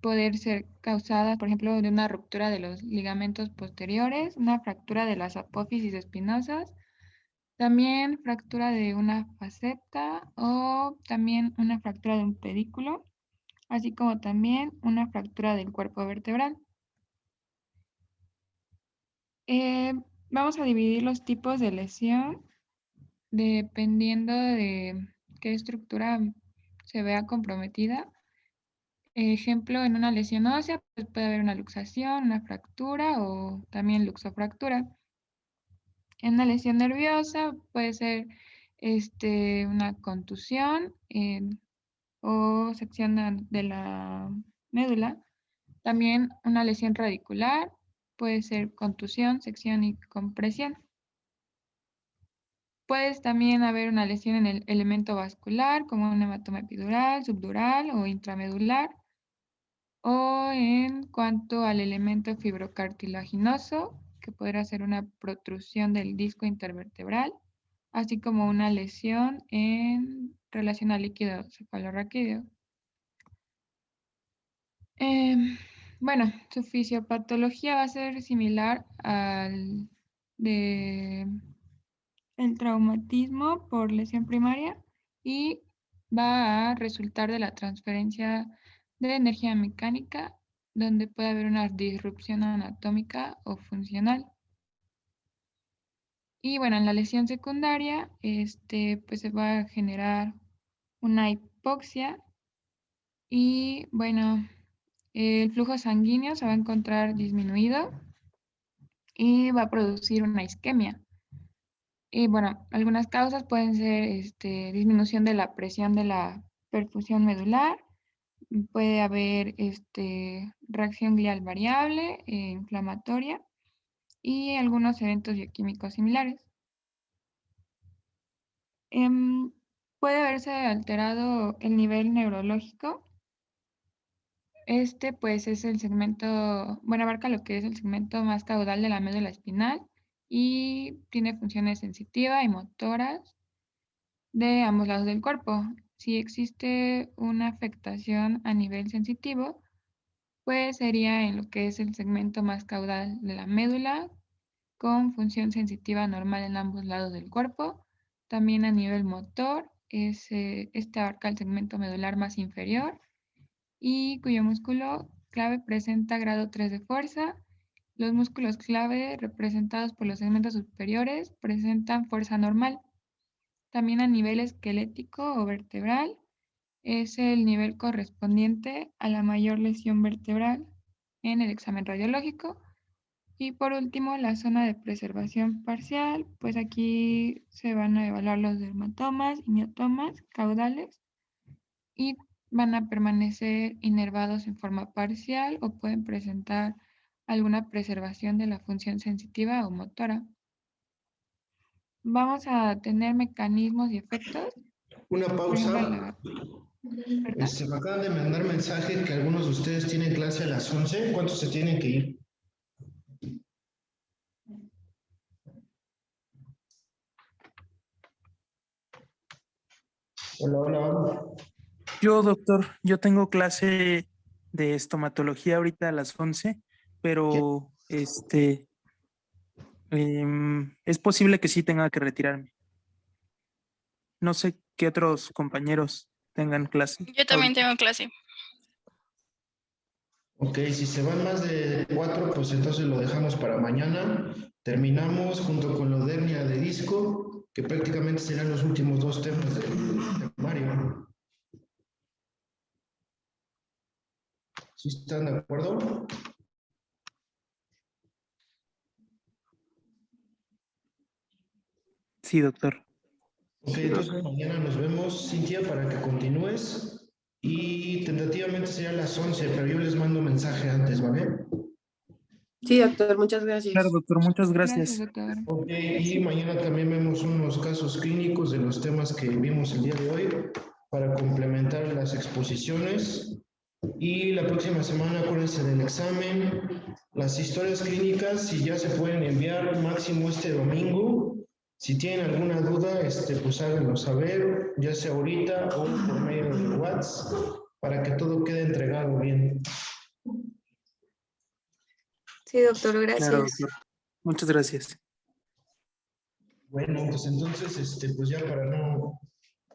poder ser causadas, por ejemplo, de una ruptura de los ligamentos posteriores, una fractura de las apófisis espinosas, también fractura de una faceta o también una fractura de un pedículo, así como también una fractura del cuerpo vertebral. Eh, Vamos a dividir los tipos de lesión dependiendo de qué estructura se vea comprometida. Ejemplo, en una lesión ósea pues puede haber una luxación, una fractura o también luxofractura. En una lesión nerviosa puede ser una contusión o sección de la médula. También una lesión radicular puede ser contusión, sección y compresión. Puede también haber una lesión en el elemento vascular, como un hematoma epidural, subdural o intramedular. O en cuanto al elemento fibrocartilaginoso, que podrá ser una protrusión del disco intervertebral, así como una lesión en relación al líquido cefalorraquídeo. Bueno, su fisiopatología va a ser similar al de el traumatismo por lesión primaria y va a resultar de la transferencia de energía mecánica, donde puede haber una disrupción anatómica o funcional. Y bueno, en la lesión secundaria, pues se va a generar una hipoxia y bueno, el flujo sanguíneo se va a encontrar disminuido y va a producir una isquemia. Y bueno, algunas causas pueden ser disminución de la presión de la perfusión medular, puede haber reacción glial variable, inflamatoria y algunos eventos bioquímicos similares. Em, Puede haberse alterado el nivel neurológico. Pues es el segmento, bueno, abarca lo que es el segmento más caudal de la médula espinal y tiene funciones sensitivas y motoras de ambos lados del cuerpo. Si existe una afectación a nivel sensitivo, pues sería en lo que es el segmento más caudal de la médula, con función sensitiva normal en ambos lados del cuerpo. También a nivel motor, este abarca el segmento medular más inferior y cuyo músculo clave presenta grado 3 de fuerza. Los músculos clave representados por los segmentos superiores presentan fuerza normal. También a nivel esquelético o vertebral es el nivel correspondiente a la mayor lesión vertebral en el examen radiológico. Y por último, la zona de preservación parcial, pues aquí se van a evaluar los dermatomas y miotomas caudales y van a permanecer inervados en forma parcial o pueden presentar alguna preservación de la función sensitiva o motora. Vamos a tener mecanismos y efectos. Una Por ejemplo, pausa. ¿verdad? Me acaban de mandar mensaje que algunos de ustedes tienen clase a las 11. ¿Cuántos se tienen que ir? Hola, hola. Yo, doctor, yo tengo clase de estomatología ahorita a las 11, pero es posible que sí tenga que retirarme. No sé qué otros compañeros tengan clase Yo también ahorita. tengo clase. Ok, si se van más de 4, pues entonces lo dejamos para mañana. Terminamos junto con la hernia de disco, que prácticamente serán los últimos 2 temas del temario. ¿Sí están de acuerdo? Sí, doctor. Ok, entonces mañana nos vemos, Cintia, para que continúes. Y tentativamente sería a las 11, pero yo les mando mensaje antes, ¿vale? Sí, doctor, muchas Claro, gracias. doctor, muchas Gracias, gracias. doctor. Ok, y mañana también vemos unos casos clínicos de los temas que vimos el día de hoy para complementar las exposiciones. Y la próxima semana, acuérdense del examen. Las historias clínicas, si ya se pueden enviar máximo este domingo. Si tienen alguna duda, pues háganlo saber, ya sea ahorita o por medio de WhatsApp, para que todo quede entregado bien. Sí, doctor, Claro, gracias. doctor. Muchas gracias. Bueno, pues entonces, pues ya para no